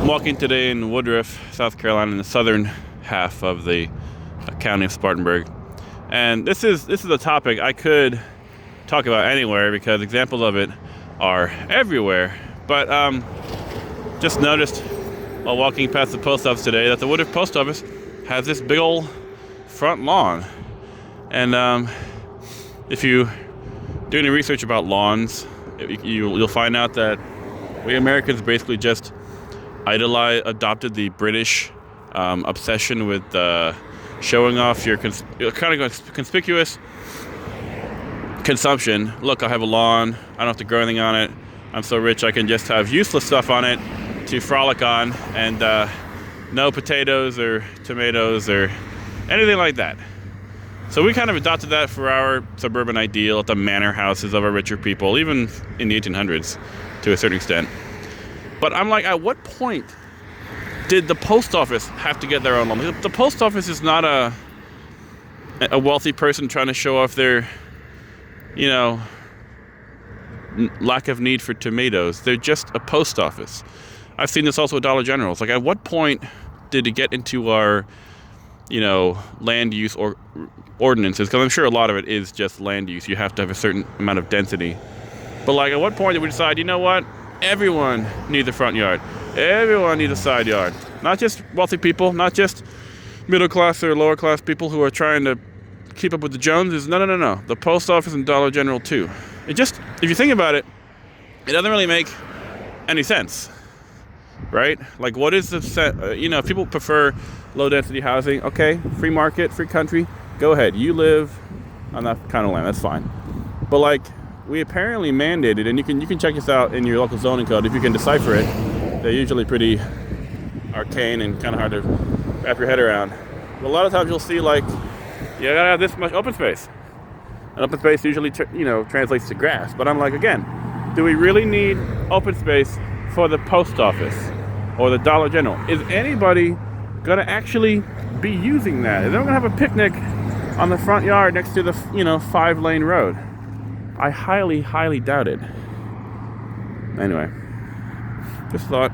Walking today in Woodruff, South Carolina, in the southern half of the county of Spartanburg. And this is a topic I could talk about anywhere because examples of it are everywhere. But just noticed while walking past the post office today that the Woodruff post office has this big old front lawn. And if you do any research about lawns, you'll find out that we Americans basically just adopted the British obsession with showing off your kind of conspicuous consumption. Look, I have a lawn. I don't have to grow anything on it. I'm so rich I can just have useless stuff on it to frolic on, and no potatoes or tomatoes or anything like that. So we kind of adopted that for our suburban ideal at the manor houses of our richer people, even in the 1800s to a certain extent. But I'm like, at what point did the post office have to get their own lawn? The post office is not a wealthy person trying to show off their, lack of need for tomatoes. They're just a post office. I've seen this also at Dollar General. It's like, at what point did it get into our, land use or ordinances? Because I'm sure a lot of it is just land use. You have to have a certain amount of density. But like, at what point did we decide, you know what? Everyone needs a front yard. Everyone needs a side yard. Not just wealthy people, not just middle class or lower class people who are trying to keep up with the Joneses. No. The post office and Dollar General too. If you think about it, it doesn't really make any sense, right? Like, what is the if people prefer low density housing, okay, free market, free country, go ahead. You live on that kind of land, that's fine. But like, we apparently mandated, and you can check this out in your local zoning code if you can decipher it. They're usually pretty arcane and kind of hard to wrap your head around. But a lot of times you'll see, like, you gotta have this much open space. And open space usually translates to grass. But I'm like, again, do we really need open space for the post office or the Dollar General? Is anybody gonna actually be using that? Is anyone gonna have a picnic on the front yard next to the 5-lane road? I highly, highly doubt it. Anyway, just thought